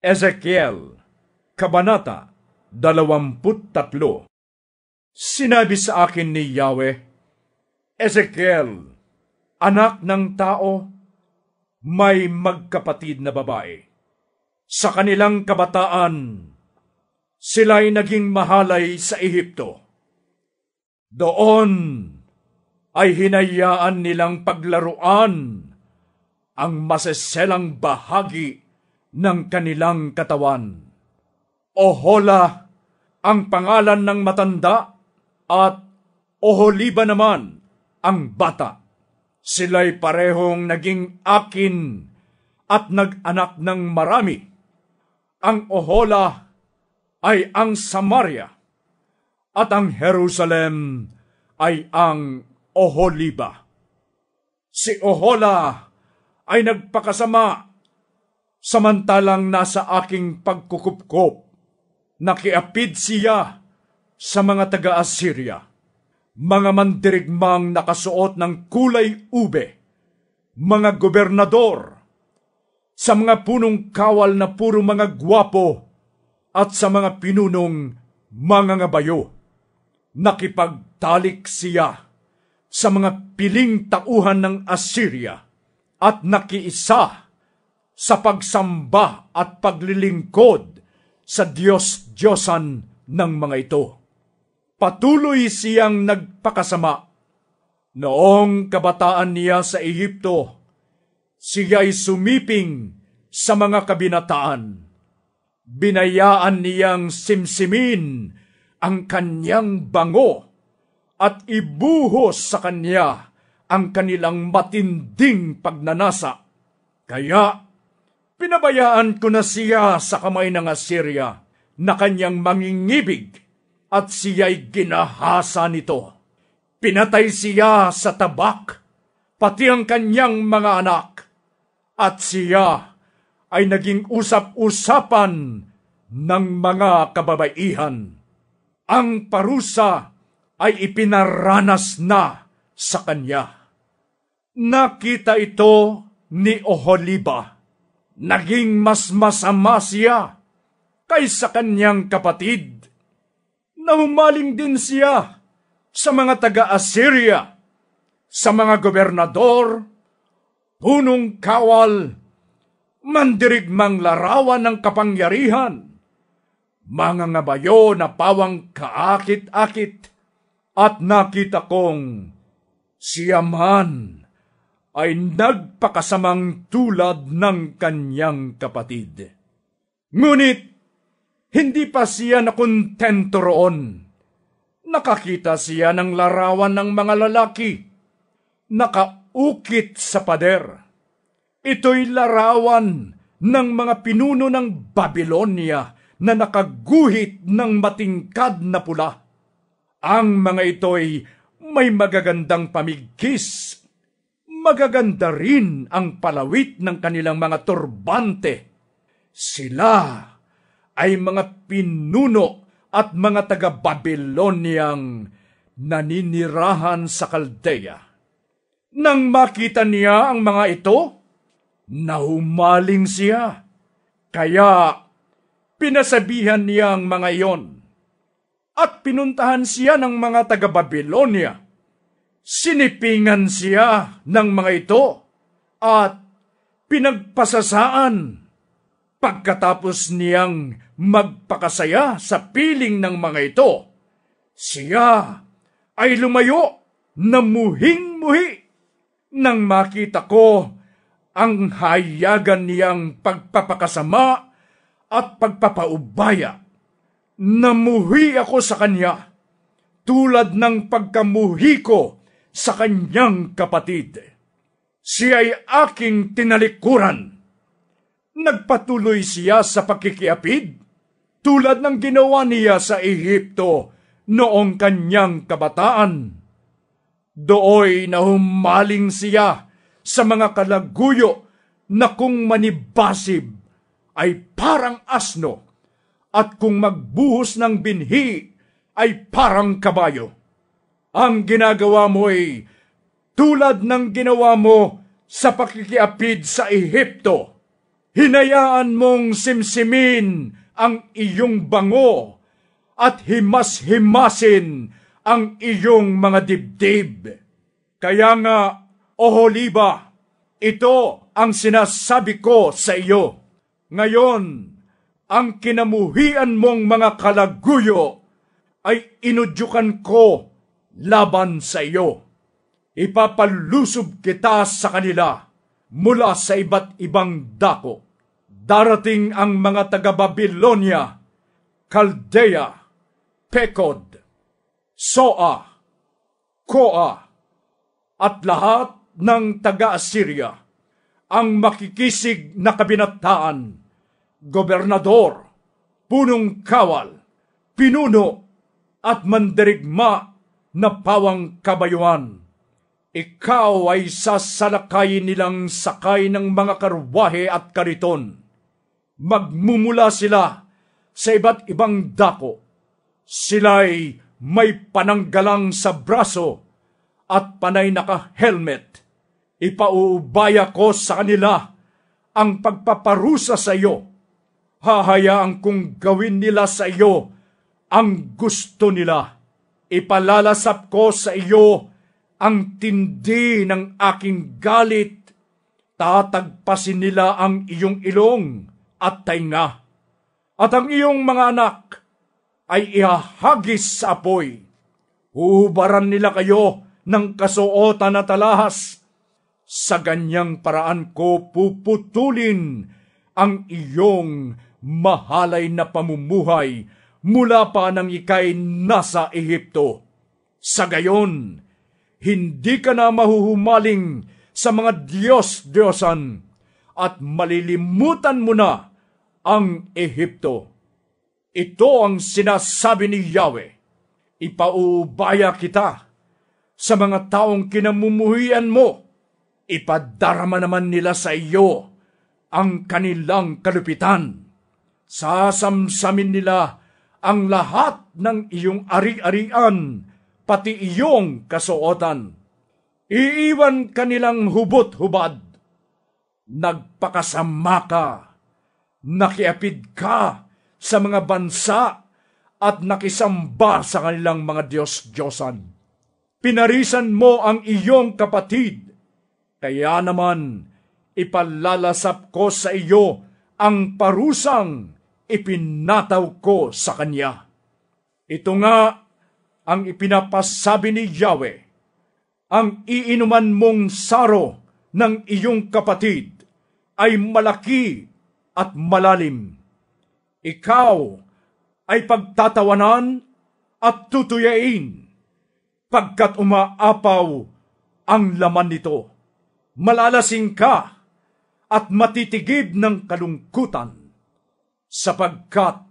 Ezekiel, Kabanata 23. Sinabi sa akin ni Yahweh, Ezekiel, anak ng tao, may magkapatid na babae. Sa kanilang kabataan, sila'y naging mahalay sa Ehipto. Doon ay hinayaan nilang paglaruan ang maseselang bahagi ng kanilang katawan. Ohola ang pangalan ng matanda at Oholiba naman ang bata. Sila'y parehong naging akin at nag-anak ng marami. Ang Ohola ay ang Samaria at ang Jerusalem ay ang Oholiba. Si Ohola ay nagpakasama samantalang nasa aking pagkukupkop. Nakiapid siya sa mga taga-Assyria, mga mandirigmang nakasuot ng kulay ube, mga gobernador, sa mga punong kawal na puro mga gwapo at sa mga pinunong mga ngabayo. Nakipagtalik siya sa mga piling tauhan ng Assyria at nakiisa sa pagsamba at paglilingkod sa Diyos-Diyosan ng mga ito. Patuloy siyang nagpakasama. Noong kabataan niya sa Ehipto, siya'y sumiping sa mga kabinataan. Binayaan niyang simsimin ang kanyang bango at ibuhos sa kanya ang kanilang matinding pagnanasa. Kaya pinabayaan ko na siya sa kamay ng Assyria na kanyang mangingibig at siya'y ginahasa nito. Pinatay siya sa tabak, pati ang kanyang mga anak, at siya ay naging usap-usapan ng mga kababaihan. Ang parusa ay ipinaranas na sa kanya. Nakita ito ni Oholiba. Naging mas masama siya kaysa kanyang kapatid. Nahumaling din siya sa mga taga-Assyria, sa mga gobernador, punong kawal, mandirigmang larawan ng kapangyarihan, mga ngabayo na pawang kaakit-akit, at nakita kong siya man ay nagpakasamang tulad ng kanyang kapatid. Ngunit, hindi pa siya nakontento roon. Nakakita siya ng larawan ng mga lalaki. Nakaukit sa pader. Ito'y larawan ng mga pinuno ng Babylonia na nakaguhit ng matingkad na pula. Ang mga ito'y may magagandang pamigkis. Magaganda rin ang palawit ng kanilang mga turbante. Sila ay mga pinuno at mga taga-Babyloniang naninirahan sa Kaldea. Nang makita niya ang mga ito, nahumaling siya. Kaya pinasabihan niya ang mga iyon at pinuntahan siya ng mga taga-Babylonia. Sinipingan siya ng mga ito at pinagpasasaan. Pagkatapos niyang magpakasaya sa piling ng mga ito, siya ay lumayo na muhing-muhi. Nang makita ko ang hayagan niyang pagpapakasama at pagpapaubaya, namuhi ako sa kanya tulad ng pagkamuhi ko sa kanyang kapatid. Siya ay aking tinalikuran. Nagpatuloy siya sa pakikiapid tulad ng ginawa niya sa Ehipto noong kanyang kabataan. Dooy nahumaling siya sa mga kalaguyo na kung manibasib ay parang asno at kung magbuhos ng binhi ay parang kabayo. Ang ginagawa mo ay tulad ng ginawa mo sa pakikiapid sa Ehipto. Hinayaan mong simsimin ang iyong bango at himas-himasin ang iyong mga dibdib. Kaya nga, Oholiba, ito ang sinasabi ko sa iyo. Ngayon, ang kinamuhian mong mga kalaguyo ay inudyukan ko laban sa iyo. Ipapalusob kita sa kanila mula sa iba't ibang dako. Darating ang mga taga-Babilonia, Kaldea, Pekod, Soa, Koa, at lahat ng taga-Assyria, ang makikisig na kabinataan, gobernador, punong kawal, pinuno, at mandirigma na pawang kabayuhan. Ikaw ay sasalakayin nilang sakay ng mga karwahe at kariton. Magmumula sila sa iba't ibang dako. Sila'y may pananggalang sa braso at panay naka-helmet. Ipauubaya ko sa kanila ang pagpaparusa sa iyo. Hahayaan kong gawin nila sa iyo ang gusto nila. Ipalalasap ko sa iyo ang tindi ng aking galit. Tatagpasin nila ang iyong ilong at tainga, at ang iyong mga anak ay ihahagis sa apoy. Huhubaran nila kayo ng kasuotan at alahas. Sa ganyang paraan ko puputulin ang iyong mahalay na pamumuhay mula pa nang ika'y nasa Ehipto. Sa gayon, hindi ka na mahuhumaling sa mga Diyos-Diyosan at malilimutan mo na ang Ehipto. Ito ang sinasabi ni Yahweh. Ipaubaya kita sa mga taong kinamumuhian mo. Ipadarama naman nila sa iyo ang kanilang kalupitan. Sasamsamin nila ang lahat ng iyong ari-arian, pati iyong kasuotan. Iiwan kanilang hubot-hubad. Nagpakasama ka, nakiapid ka sa mga bansa at nakisamba sa kanilang mga Diyos-Diyosan. Pinarisan mo ang iyong kapatid, kaya naman ipalalasap ko sa iyo ang parusang ipinataw ko sa kanya. Ito nga ang ipinapasabi ni Yahweh, ang iinuman mong saro ng iyong kapatid ay malaki at malalim. Ikaw ay pagtatawanan at tutuyain, pagkat umaapaw ang laman nito. Malalasing ka at matitigib ng kalungkutan, sapagkat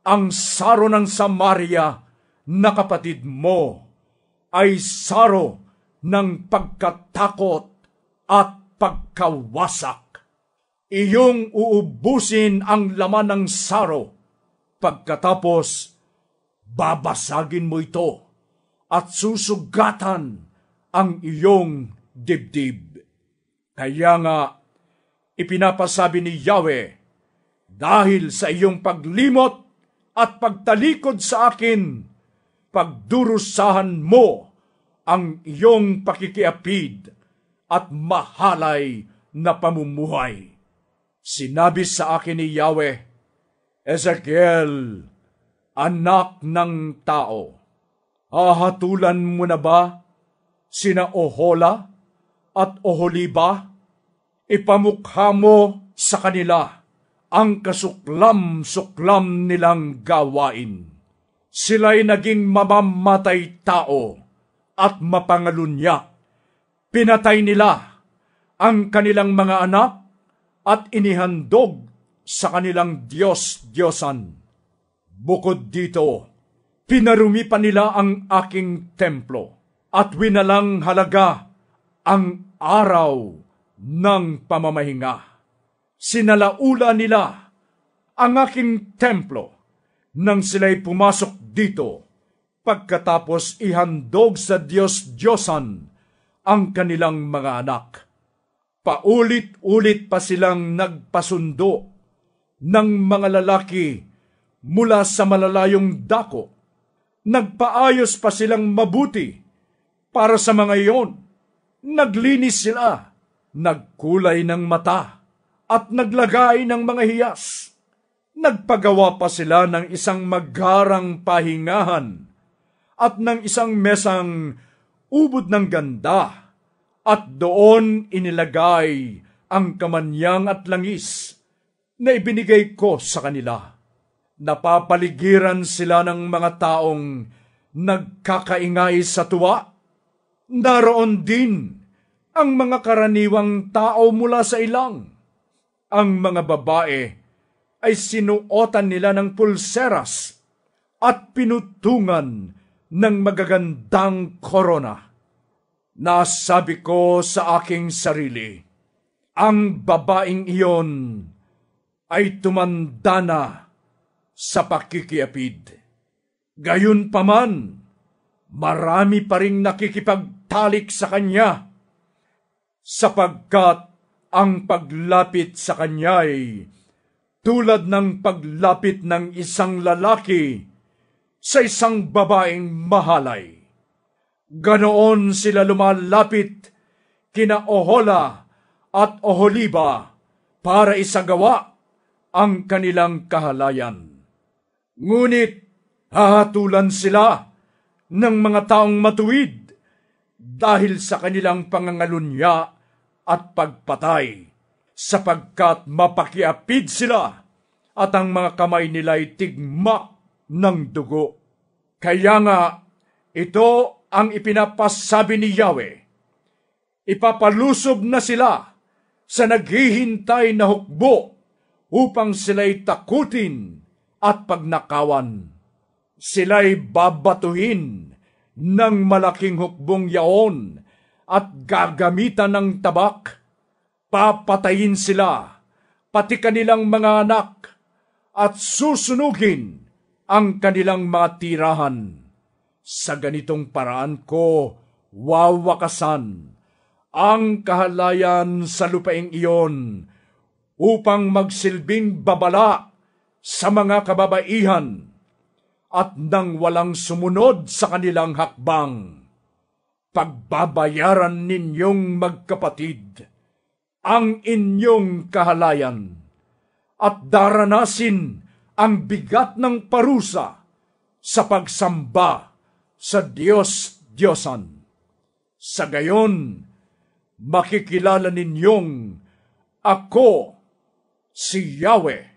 ang saro ng Samaria na kapatid mo ay saro ng pagkatakot at pagkawasak. Iyong uubusin ang laman ng saro, pagkatapos babasagin mo ito at susugatan ang iyong dibdib. Kaya nga, ipinapasabi ni Yahweh, dahil sa iyong paglimot at pagtalikod sa akin, pagdurusahan mo ang iyong pakikiapid at mahalay na pamumuhay. Sinabi sa akin ni Yahweh, Ezekiel, anak ng tao, hahatulan mo na ba sina Ohola at Oholiba? Ipamukha mo sa kanila ang kasuklam-suklam nilang gawain. Sila'y naging mamamatay tao at mapangalunyak. Pinatay nila ang kanilang mga anak at inihandog sa kanilang Diyos-Diyosan. Bukod dito, pinarumi pa nila ang aking templo at winalang halaga ang araw ng pamamahinga. Sinalaula nila ang aking templo nang sila'y pumasok dito, pagkatapos ihandog sa Diyos-Diyosan ang kanilang mga anak. Paulit-ulit pa silang nagpasundo ng mga lalaki mula sa malalayong dako. Nagpaayos pa silang mabuti para sa mga iyon. Naglinis sila, nagkulay ng mata, at naglagay ng mga hiyas. Nagpagawa pa sila ng isang magarang pahingahan at ng isang mesang ubod ng ganda, at doon inilagay ang kamanyang at langis na ibinigay ko sa kanila. Napapaligiran sila ng mga taong nagkakaingay sa tuwa. Naroon din ang mga karaniwang tao mula sa ilang. Ang mga babae ay sinuotan nila ng pulseras at pinutungan ng magagandang korona. Nasabi ko sa aking sarili, ang babaeng iyon ay tumanda na sa pakikiapid. Gayunpaman, marami pa ring nakikipagtalik sa kanya, sapagkat ang paglapit sa kanya'y tulad ng paglapit ng isang lalaki sa isang babaeng mahalay. Ganoon sila lumalapit kina Ohola at Oholiba para isagawa ang kanilang kahalayan. Ngunit hahatulan sila ng mga taong matuwid dahil sa kanilang pangangalunya at pagpatay, sapagkat mapakiapid sila at ang mga kamay nila'y tigma ng dugo. Kaya nga, ito ang ipinapasabi ni Yahweh. Ipapalusob na sila sa naghihintay na hukbo upang sila'y takutin at pagnakawan. Sila'y babatuhin ng malaking hukbong yaon at gagamitan ng tabak. Papatayin sila, pati kanilang mga anak, at susunugin ang kanilang mga tirahan. Sa ganitong paraan ko wawakasan ang kahalayan sa lupaing iyon upang magsilbing babala sa mga kababaihan at nang walang sumunod sa kanilang hakbang. Pagbabayaran ninyong magkapatid ang inyong kahalayan at daranasin ang bigat ng parusa sa pagsamba sa Diyos-Diyosan. Sa gayon, makikilala ninyong ako si Yahweh.